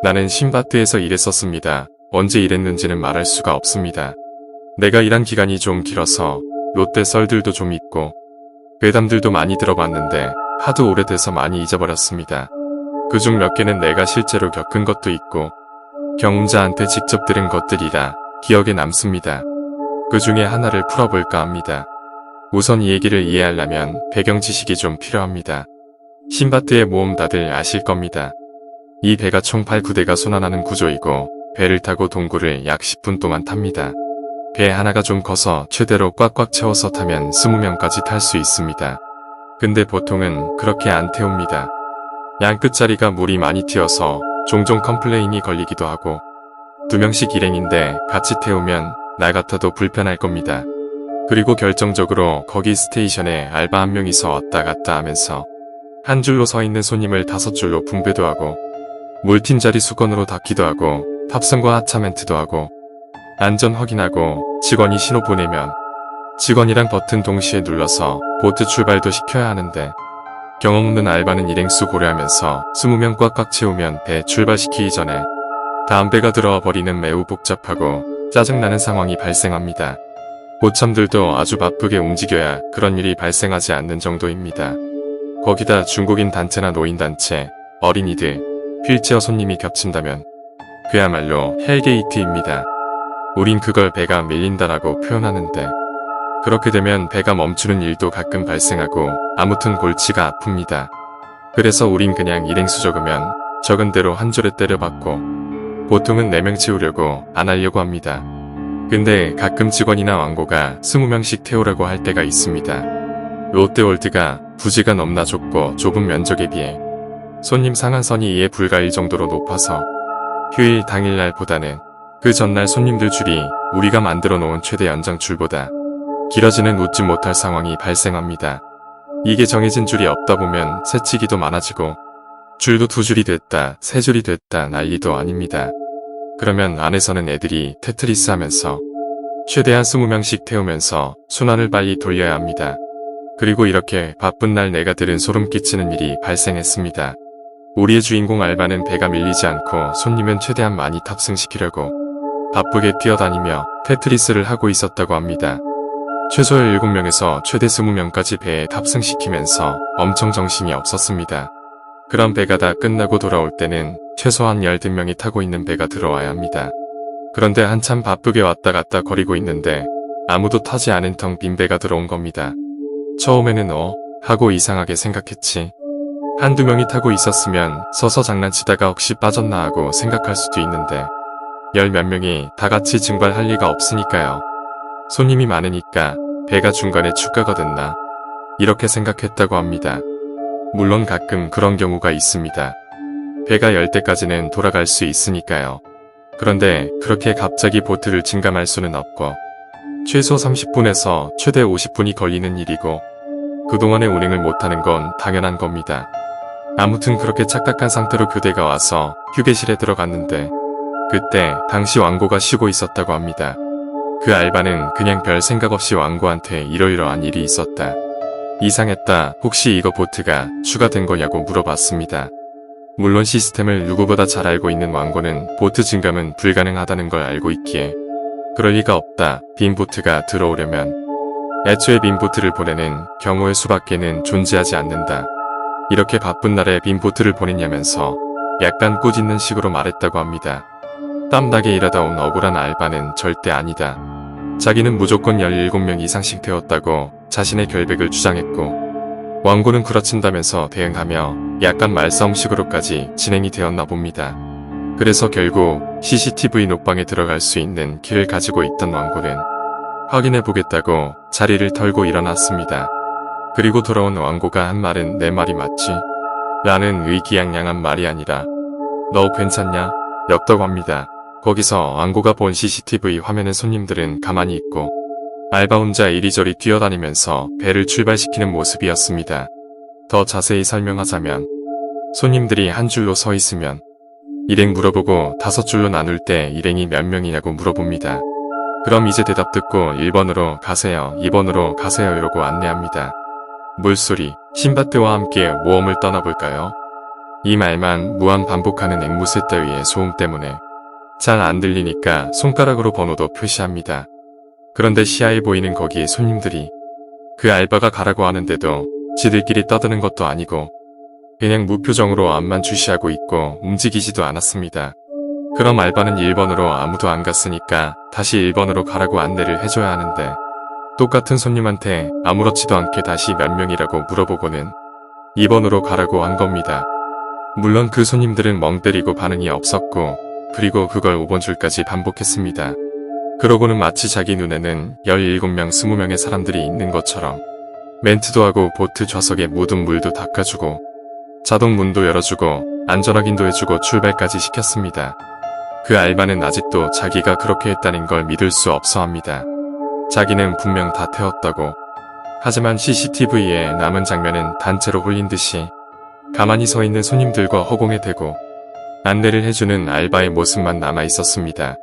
나는 신바트에서 일했었습니다. 언제 일했는지는 말할 수가 없습니다. 내가 일한 기간이 좀 길어서 롯데 썰들도 좀 있고 괴담들도 많이 들어봤는데 하도 오래돼서 많이 잊어버렸습니다. 그중 몇 개는 내가 실제로 겪은 것도 있고 경험자한테 직접 들은 것들이라 기억에 남습니다. 그 중에 하나를 풀어볼까 합니다. 우선 이 얘기를 이해하려면 배경 지식이 좀 필요합니다. 신바트의 모험 다들 아실 겁니다. 이 배가 총 8, 9대가 순환하는 구조이고 배를 타고 동굴을 약 10분 동안 탑니다. 배 하나가 좀 커서 최대로 꽉꽉 채워서 타면 20명까지 탈 수 있습니다. 근데 보통은 그렇게 안 태웁니다. 양 끝자리가 물이 많이 튀어서 종종 컴플레인이 걸리기도 하고 2명씩 일행인데 같이 태우면 나 같아도 불편할 겁니다. 그리고 결정적으로 거기 스테이션에 알바 한 명이서 왔다 갔다 하면서 한 줄로 서 있는 손님을 5줄로 분배도 하고 물팀자리 수건으로 닦기도 하고 탑승과 하차 멘트도 하고 안전 확인하고 직원이 신호 보내면 직원이랑 버튼 동시에 눌러서 보트 출발도 시켜야 하는데 경험 없는 알바는 일행수 고려하면서 20명 꽉꽉 채우면 배 출발시키기 전에 다음 배가 들어와 버리는 매우 복잡하고 짜증나는 상황이 발생합니다. 고참들도 아주 바쁘게 움직여야 그런 일이 발생하지 않는 정도입니다. 거기다 중국인 단체나 노인단체, 어린이들, 휠체어 손님이 겹친다면 그야말로 헬게이트입니다. 우린 그걸 배가 밀린다라고 표현하는데 그렇게 되면 배가 멈추는 일도 가끔 발생하고 아무튼 골치가 아픕니다. 그래서 우린 그냥 일행수 적으면 적은 대로 한 줄에 때려박고 보통은 4명 채우려고 안 하려고 합니다. 근데 가끔 직원이나 왕고가 20명씩 태우라고 할 때가 있습니다. 롯데월드가 부지가 넘나 좁고 좁은 면적에 비해 손님 상한선이 이해 불가일 정도로 높아서 휴일 당일날보다는 그 전날 손님들 줄이 우리가 만들어 놓은 최대 연장 줄보다 길어지는 웃지 못할 상황이 발생합니다. 이게 정해진 줄이 없다 보면 새치기도 많아지고 줄도 2줄이 됐다, 3줄이 됐다 난리도 아닙니다. 그러면 안에서는 애들이 테트리스 하면서 최대한 20명씩 태우면서 순환을 빨리 돌려야 합니다. 그리고 이렇게 바쁜 날 내가 들은 소름 끼치는 일이 발생했습니다. 우리의 주인공 알바는 배가 밀리지 않고 손님은 최대한 많이 탑승시키려고 바쁘게 뛰어다니며 테트리스를 하고 있었다고 합니다. 최소 17명에서 최대 20명까지 배에 탑승시키면서 엄청 정신이 없었습니다. 그런 배가 다 끝나고 돌아올 때는 최소한 12명이 타고 있는 배가 들어와야 합니다. 그런데 한참 바쁘게 왔다 갔다 거리고 있는데 아무도 타지 않은 텅 빈 배가 들어온 겁니다. 처음에는 하고 이상하게 생각했지. 한두 명이 타고 있었으면 서서 장난치다가 혹시 빠졌나 하고 생각할 수도 있는데 10몇 명이 다 같이 증발할 리가 없으니까요. 손님이 많으니까 배가 중간에 축가가 됐나 이렇게 생각했다고 합니다. 물론 가끔 그런 경우가 있습니다. 배가 열 때까지는 돌아갈 수 있으니까요. 그런데 그렇게 갑자기 보트를 증감할 수는 없고 최소 30분에서 최대 50분이 걸리는 일이고 그동안에 운행을 못하는 건 당연한 겁니다. 아무튼 그렇게 착각한 상태로 교대가 와서 휴게실에 들어갔는데 그때 당시 왕고가 쉬고 있었다고 합니다. 그 알바는 그냥 별 생각 없이 왕고한테 이러이러한 일이 있었다. 이상했다. 혹시 이거 보트가 추가된 거냐고 물어봤습니다. 물론 시스템을 누구보다 잘 알고 있는 왕고는 보트 증감은 불가능하다는 걸 알고 있기에 그럴 리가 없다. 빈 보트가 들어오려면 애초에 빈 보트를 보내는 경우의 수밖에는 존재하지 않는다. 이렇게 바쁜 날에 빈 보트를 보냈냐면서 약간 꾸짖는 식으로 말했다고 합니다. 땀나게 일하다 온 억울한 알바는 절대 아니다. 자기는 무조건 17명 이상씩 태웠다고 자신의 결백을 주장했고 왕고는 구라친다면서 대응하며 약간 말싸움식으로까지 진행이 되었나 봅니다. 그래서 결국 CCTV 녹방에 들어갈 수 있는 길을 가지고 있던 왕고는 확인해보겠다고 자리를 털고 일어났습니다. 그리고 돌아온 왕고가 한 말은 내 말이 맞지? 라는 의기양양한 말이 아니라 너 괜찮냐? 였다고 합니다. 거기서 왕고가 본 CCTV 화면의 손님들은 가만히 있고 알바 혼자 이리저리 뛰어다니면서 배를 출발시키는 모습이었습니다. 더 자세히 설명하자면 손님들이 한 줄로 서 있으면 일행 물어보고 5줄로 나눌 때 일행이 몇 명이냐고 물어봅니다. 그럼 이제 대답 듣고 1번으로 가세요, 2번으로 가세요 이러고 안내합니다. 물소리, 신바트와 함께 모험을 떠나볼까요? 이 말만 무한 반복하는 앵무새 따위의 소음 때문에 잘 안 들리니까 손가락으로 번호도 표시합니다. 그런데 시야에 보이는 거기에 손님들이 그 알바가 가라고 하는데도 지들끼리 떠드는 것도 아니고 그냥 무표정으로 앞만 주시하고 있고 움직이지도 않았습니다. 그럼 알바는 1번으로 아무도 안 갔으니까 다시 1번으로 가라고 안내를 해줘야 하는데 똑같은 손님한테 아무렇지도 않게 다시 몇 명이라고 물어보고는 2번으로 가라고 한 겁니다. 물론 그 손님들은 멍 때리고 반응이 없었고 그리고 그걸 5번 줄까지 반복했습니다. 그러고는 마치 자기 눈에는 17명 20명의 사람들이 있는 것처럼 멘트도 하고 보트 좌석에 묻은 물도 닦아주고 자동 문도 열어주고 안전확인도 해주고 출발까지 시켰습니다. 그 알바는 아직도 자기가 그렇게 했다는 걸 믿을 수 없어 합니다. 자기는 분명 다 태웠다고. 하지만 CCTV에 남은 장면은 단체로 홀린 듯이 가만히 서 있는 손님들과 허공에 대고 안내를 해주는 알바의 모습만 남아 있었습니다.